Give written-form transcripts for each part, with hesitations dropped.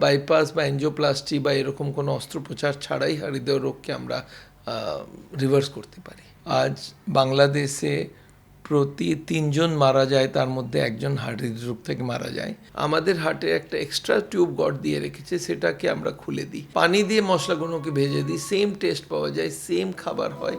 Bypass বা angioplasty বা এরকম কোনো অস্ত্রোপচার ছাড়াই হৃদয় রোগকে আমরা রিভার্স করতে পারি। আজ বাংলাদেশে প্রতি 3 জন মারা যায়, তার মধ্যে একজন হৃদরোগ থেকে মারা যায়। আমাদের হার্টে একটা এক্সট্রা টিউব গড দিয়ে রেখেছে, সেটাকে আমরা খুলে দিই, পানি দিয়ে মশলাগুলোকে ভেজে দিই, সেম টেস্ট পাওয়া যায়, সেম খাবার হয়।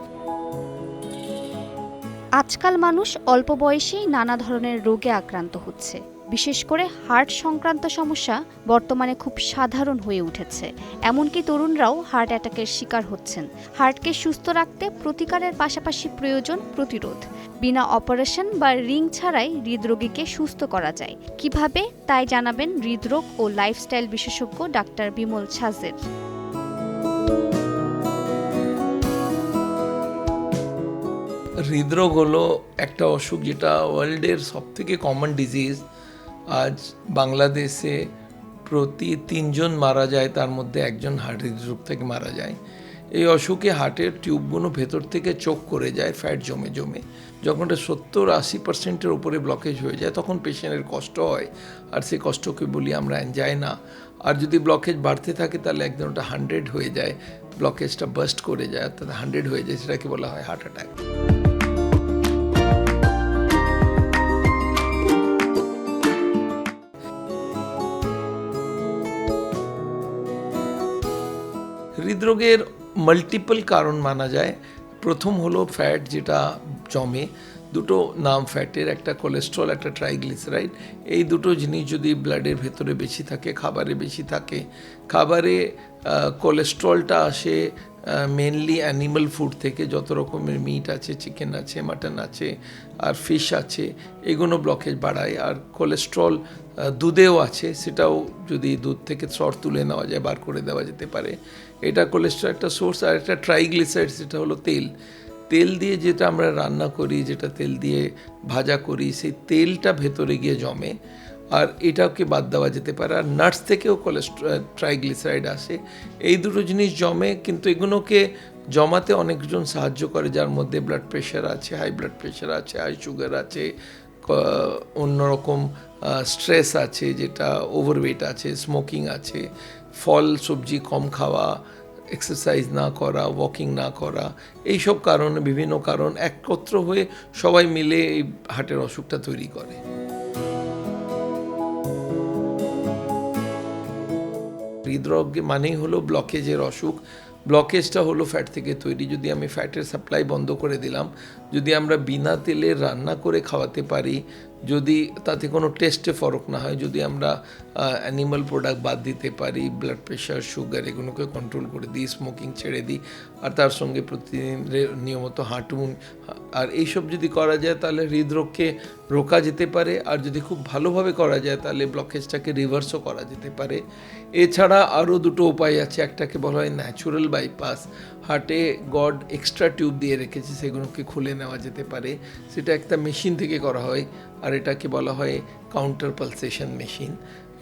আজকাল মানুষ অল্প বয়সেই নানা ধরনের রোগে আক্রান্ত হচ্ছে। বিশেষ করে হার্ট সংক্রান্ত সমস্যা বর্তমানে খুব সাধারণ হয়ে উঠেছে। এমনকি তরুণরাও হার্ট অ্যাটাকের শিকার হচ্ছেন। হার্টকে সুস্থ রাখতে প্রতিকারের পাশাপাশি প্রয়োজন প্রতিরোধ। বিনা অপারেশন বা রিং ছাড়াই হৃদরোগীকে সুস্থ করা যায় কিভাবে, তাই জানাবেন হৃদরোগ ও লাইফস্টাইল বিশেষজ্ঞ ডাক্তার বিমল সাজের। হৃদরোগ হলো একটা অসুখ যেটা ওয়ার্ল্ডের সবথেকে কমন ডিজিজ। আজ বাংলাদেশে প্রতি 3 জন মারা যায়, তার মধ্যে একজন হৃদরোগ থেকে মারা যায়। এই অসুখে হার্টের টিউবগুলো ভেতর থেকে চোক করে যায়, ফ্যাট জমে জমে। যখন এটা 70-80%-এর উপরে ব্লকেজ হয়ে যায়, তখন পেশেন্টের কষ্ট হয়, আর সেই কষ্টকে বলি আমরা অ্যানজাইনা। আর যদি ব্লকেজ বাড়তে থাকে তাহলে একদম ওটা 100 হয়ে যায়, ব্লকেজটা বার্স্ট করে যায়, অর্থাৎ 100 হয়ে যায়, সেটাকে বলা হয় হার্ট অ্যাটাক। হৃদরোগের মাল্টিপল কারণ মানা যায়। প্রথম হলো ফ্যাট যেটা জমে, দুটো নাম ফ্যাটের, একটা কোলেস্ট্রল, একটা ট্রাইগ্লিসারাইড। এই দুটো জিনিস যদি ব্লাডের ভেতরে বেশি থাকে, খাবারে বেশি থাকে, খাবারে কোলেস্ট্রলটা আসে মেনলি অ্যানিমাল ফুড থেকে, যত রকমের মিট আছে, চিকেন আছে, মাটন আছে, আর ফিশ আছে, এগুলো ব্লকেজ বাড়ায়। আর কোলেস্ট্রল দুধেও আছে, সেটাও যদি দুধ থেকে সর তুলে নেওয়া যায়, বার করে দেওয়া যেতে পারে। এটা কোলেস্ট্রল একটা সোর্স। আর একটা ট্রাইগ্লিসারাইড, সেটা হলো তেল। তেল দিয়ে যেটা আমরা রান্না করি, যেটা তেল দিয়ে ভাজা করি, সেই তেলটা ভেতরে গিয়ে জমে, আর এটাকে বাদ দেওয়া যেতে পারে। আর নাটস থেকেও ট্রাইগ্লিসারাইড আসে। এই দুটো জিনিস জমে, কিন্তু এগুলোকে জমাতে অনেকজন সাহায্য করে, যার মধ্যে ব্লাড প্রেশার আছে, হাই ব্লাড প্রেশার আছে, হাই সুগার আছে, অন্যরকম স্ট্রেস আছে, যেটা ওভারওয়েট আছে, স্মোকিং আছে, ফল সবজি কম খাওয়া, এক্সারসাইজ না করা, ওয়াকিং না করা, এইসব কারণে, বিভিন্ন কারণ একত্র হয়ে সবাই মিলে এই হার্টের অসুখটা তৈরি করে। হৃদরোগ মানেই হলো ব্লকেজের অসুখ। ব্লকেজটা হলো ফ্যাট থেকে তৈরি। যদি আমি ফ্যাটের সাপ্লাই বন্ধ করে দিলাম, যদি আমরা বিনা তেলে রান্না করে খাওয়াতে পারি, যদি তাতে কোনো টেস্টে ফরক না হয়, যদি আমরা অ্যানিমাল প্রোডাক্ট বাদ দিতে পারি, ব্লাড প্রেশার, সুগার এগুলোকে কন্ট্রোল করে দিই, স্মোকিং ছেড়ে দিই, আর তার সঙ্গে প্রতিদিন নিয়মিত হাঁটুন, আর এইসব যদি করা যায় তাহলে হৃদরোগকে রোকা যেতে পারে। আর যদি খুব ভালোভাবে করা যায় তাহলে ব্লকেজটাকে রিভার্সও করা যেতে পারে। এছাড়া আরও দুটো উপায় আছে। একটাকে বলা হয় ন্যাচুরাল বাইপাস। হার্টে গড এক্সট্রা টিউব দিয়ে রেখেছে, সেগুলোকে খুলে নেওয়া যেতে পারে। সেটা একটা মেশিন থেকে করা হয়, আর এটাকে বলা হয় কাউন্টার পালসেশন মেশিন।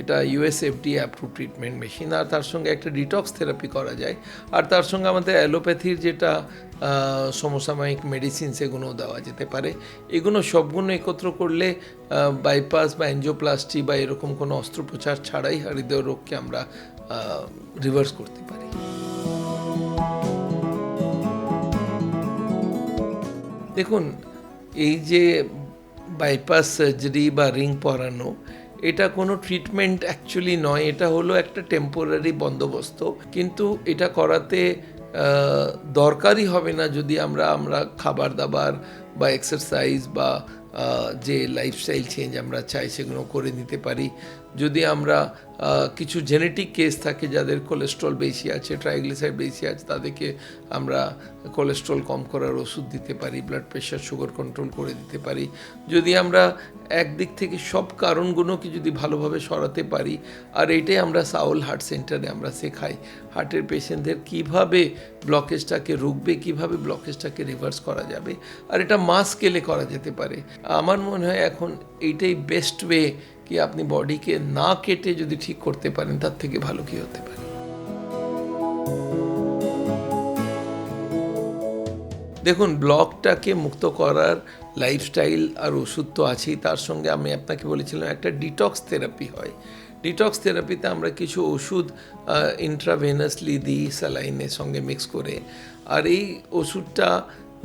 এটা ইউএসএফডি অ্যাপ্রুভ ট্রিটমেন্ট মেশিন। আর তার সঙ্গে একটা ডিটক্স থেরাপি করা যায়। আর তার সঙ্গে আমাদের অ্যালোপ্যাথির যেটা সমসাময়িক মেডিসিন, সেগুলোও দেওয়া যেতে পারে। এগুলো সবগুলো একত্র করলে বাইপাস বা এনজিওপ্লাস্টি বা এরকম কোনো অস্ত্রোপচার ছাড়াই হৃদয় রোগকে আমরা রিভার্স করতে পারি। দেখুন, এই যে বাইপাস সার্জারি বা রিং পরানো, এটা কোনো ট্রিটমেন্ট অ্যাকচুয়ালি নয়, এটা হলো একটা টেম্পোরারি বন্দোবস্ত। কিন্তু এটা করাতে দরকারই হবে না যদি আমরা খাবার দাবার বা এক্সারসাইজ বা যে লাইফস্টাইল চেঞ্জ আমরা চাই সেগুলো করে নিতে পারি। যদি আমরা কিছু জেনেটিক কেস থাকে যাদের কোলেস্ট্রল বেশি আছে, ট্রাইগ্লিসারাইড বেশি আছে, তাদেরকে আমরা কোলেস্ট্রল কম করার ওষুধ দিতে পারি, ব্লাড প্রেশার, সুগার কন্ট্রোল করে দিতে পারি। যদি আমরা একদিক থেকে সব কারণগুলোকে যদি ভালোভাবে সরাতে পারি, আর এটাই আমরা সাউল হার্ট সেন্টারে আমরা শেখাই, হার্টের পেশেন্টদের কীভাবে ব্লকেজটাকে রুখবে, কীভাবে ব্লকেজটাকে রিভার্স করা যাবে, আর এটা মাস স্কেলে করা যেতে পারে। আমার মনে হয় এখন এইটাই বেস্ট ওয়ে, কি আপনি বডিকে না কেটে যদি ঠিক করতে পারেন, তার থেকে ভালো কি হতে পারে। দেখুন, ব্লকটাকে মুক্ত করার লাইফস্টাইল আর ওষুধ তো আছেই, তার সঙ্গে আমি আপনাকে বলেছিলাম একটা ডিটক্স থেরাপি হয়। ডিটক্স থেরাপিতে আমরা কিছু ওষুধ ইন্ট্রাভেনাসলি দিই স্যালাইনের সঙ্গে মিক্স করে, আর এই ওষুধটা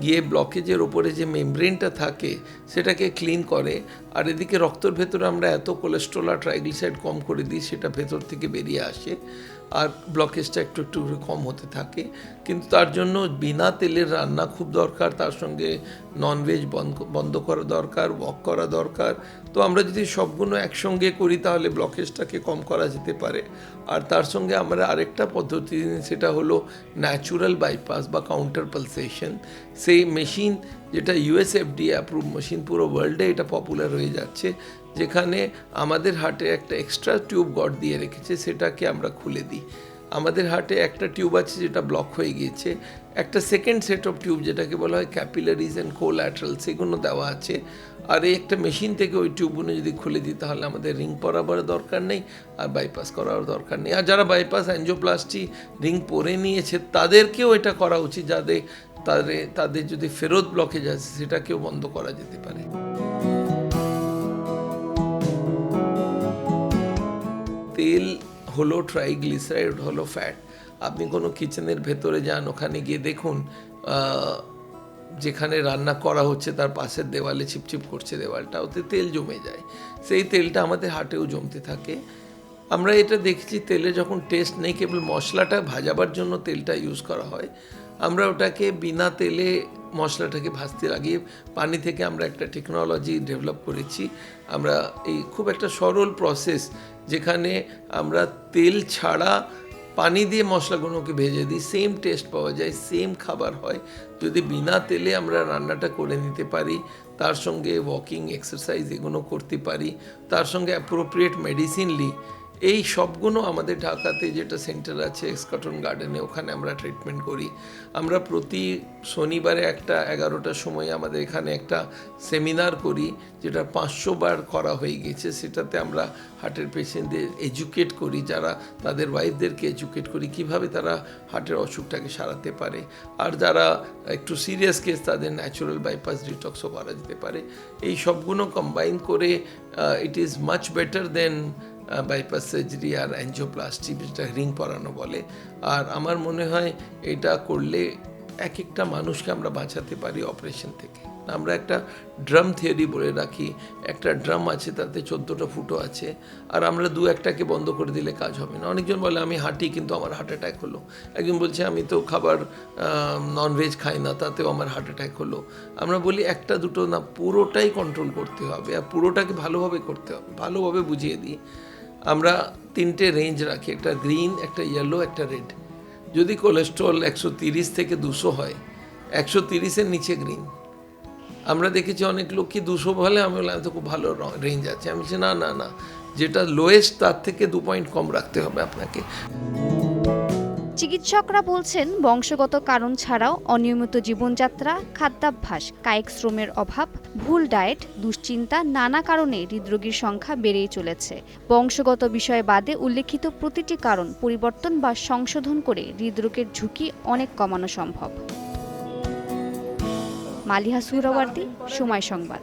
গিয়ে ব্লকেজের ওপরে যে মেমব্রেনটা থাকে সেটাকে ক্লিন করে, আর এদিকে রক্তের ভেতরে আমরা এত কোলেস্ট্রল আর ট্রাইগ্লিসাইড কম করে দিই সেটা ভেতর থেকে বেরিয়ে আসে, আর ব্লকেজটা একটু একটু করে কম হতে থাকে। কিন্তু তার জন্য বিনা তেলের রান্না খুব দরকার, তার সঙ্গে ননভেজ বন্ধ করা দরকার, ওয়াক করা দরকার। তো আমরা যদি সবগুলো একসঙ্গে করি তাহলে ব্লকেজটাকে কম করা যেতে পারে। আর তার সঙ্গে আমরা আরেকটা পদ্ধতি, সেটা হলো ন্যাচুরাল বাইপাস বা কাউন্টার পালসেশন। সেই মেশিন, যেটা ইউএসএফডি অ্যাপ্রুভ মেশিন, পুরো ওয়ার্ল্ডে এটা পপুলার হয়ে যাচ্ছে, যেখানে আমাদের হার্টে একটা এক্সট্রা টিউব গড দিয়ে রেখেছে, সেটাকে আমরা খুলে দিই। আমাদের হার্টে একটা টিউব আছে যেটা ব্লক হয়ে গিয়েছে, একটা সেকেন্ড সেট অফ টিউব যেটাকে বলা হয় ক্যাপিলারিজ অ্যান্ড কোল্যাটারাল, সেগুলো দেওয়া আছে। আর এই একটা মেশিন থেকে ওই টিউবগুলো যদি খুলে দিই তাহলে আমাদের রিং পরাবার দরকার নেই, আর বাইপাস করার দরকার নেই। আর যারা বাইপাস অ্যাঞ্জিওপ্লাস্টি রিং পরে নিয়েছে তাদেরকেও এটা করা উচিত, তাদের যদি ফেরত ব্লকেজ আছে সেটাকেও বন্ধ করা যেতে পারে। তেল হলো ট্রাইগ্লিসারাইড, হলো ফ্যাট। আপনি কোনো কিচেনের ভেতরে যান, ওখানে গিয়ে দেখুন যেখানে রান্না করা হচ্ছে তার পাশের দেওয়ালে ছিপছিপ করছে দেওয়ালটা, ওতে তেল জমে যায়। সেই তেলটা আমাদের হার্টেও জমতে থাকে। আমরা এটা দেখছি তেলে যখন টেস্ট নেই, কেবল মশলাটা ভাজাবার জন্য তেলটা ইউজ করা হয়, আমরা ওটাকে বিনা তেলে মশলাটাকে ভাজতে লাগিয়ে পানি থেকে আমরা একটা টেকনোলজি ডেভেলপ করেছি। আমরা এই খুব একটা সরল প্রসেস, যেখানে আমরা তেল ছাড়া পানি দিয়ে মশলাগুলোকে ভেজে দিই, সেম টেস্ট পাওয়া যায়, সেম খাবার হয়। যদি বিনা তেলে আমরা রান্নাটা করে নিতে পারি, তার সঙ্গে ওয়াকিং, এক্সারসাইজ এগুলো করতে পারি, তার সঙ্গে অ্যাপ্রোপ্রিয়েট মেডিসিন নিই, এই সবগুলো আমাদের ঢাকাতে যেটা সেন্টার আছে এক্সকটন গার্ডেনে, ওখানে আমরা ট্রিটমেন্ট করি। আমরা প্রতি শনিবারে একটা 11টার সময় আমাদের এখানে একটা সেমিনার করি, যেটা 500 বার করা হয়ে গেছে। সেটাতে আমরা হার্টের পেশেন্টদের এডুকেট করি, যারা তাদের ওয়াইফদেরকে এডুকেট করি কীভাবে তারা হার্টের অসুখটাকে সারাতে পারে। আর যারা একটু সিরিয়াস কেস, তাদের ন্যাচুরাল বাইপাস ডিটক্সও করা যেতে পারে। এই সবগুলো কম্বাইন করে it is much better than bypass surgery আর অ্যাঞ্জিওপ্লাস্টি, যেটা রিং পরানো বলে। আর আমার মনে হয় এটা করলে এক একটা মানুষকে আমরা বাঁচাতে পারি অপারেশন থেকে। আমরা একটা ড্রাম থিওরি বলে রাখি, একটা ড্রাম আছে তাতে 14টা ফুটো আছে, আর আমরা 1-2কে বন্ধ করে দিলে কাজ হবে না। অনেকজন বলে আমি হাঁটি কিন্তু আমার হার্ট অ্যাটাক হলো, একজন বলছে আমি তো খাবার ননভেজ খাই না তাতেও আমার হার্ট অ্যাটাক হলো। আমরা বলি 1-2 না, পুরোটাই কন্ট্রোল করতে হবে, আর পুরোটাকে ভালোভাবে করতে হবে। ভালোভাবে বুঝিয়ে দিই, আমরা 3টে রেঞ্জ রাখি, একটা গ্রিন, একটা ইয়েলো, একটা রেড। যদি কোলেস্ট্রল 130 থেকে 200 হয়, 130-এর নিচে গ্রিন। আমরা দেখেছি অনেক লোক কি 200 বলে, আমি বললাম তো খুব ভালো রেঞ্জ আছে। আমি বলছি না না না, যেটা লোয়েস্ট তার থেকে 2 পয়েন্ট কম রাখতে হবে আপনাকে। চিকিৎসকরা বলছেন বংশগত কারণ ছাড়াও অনিয়মিত জীবনযাত্রা, খাদ্যাভ্যাস, কায়িক শ্রমের অভাব, ভুল ডায়েট, দুশ্চিন্তা, নানা কারণে হৃদরোগীর সংখ্যা বেড়েই চলেছে। বংশগত বিষয় বাদে উল্লেখিত প্রতিটি কারণ পরিবর্তন বা সংশোধন করে হৃদরোগের ঝুঁকি অনেক কমানো সম্ভব। মালিহা সুহরাওয়ার্দী, সময় সংবাদ।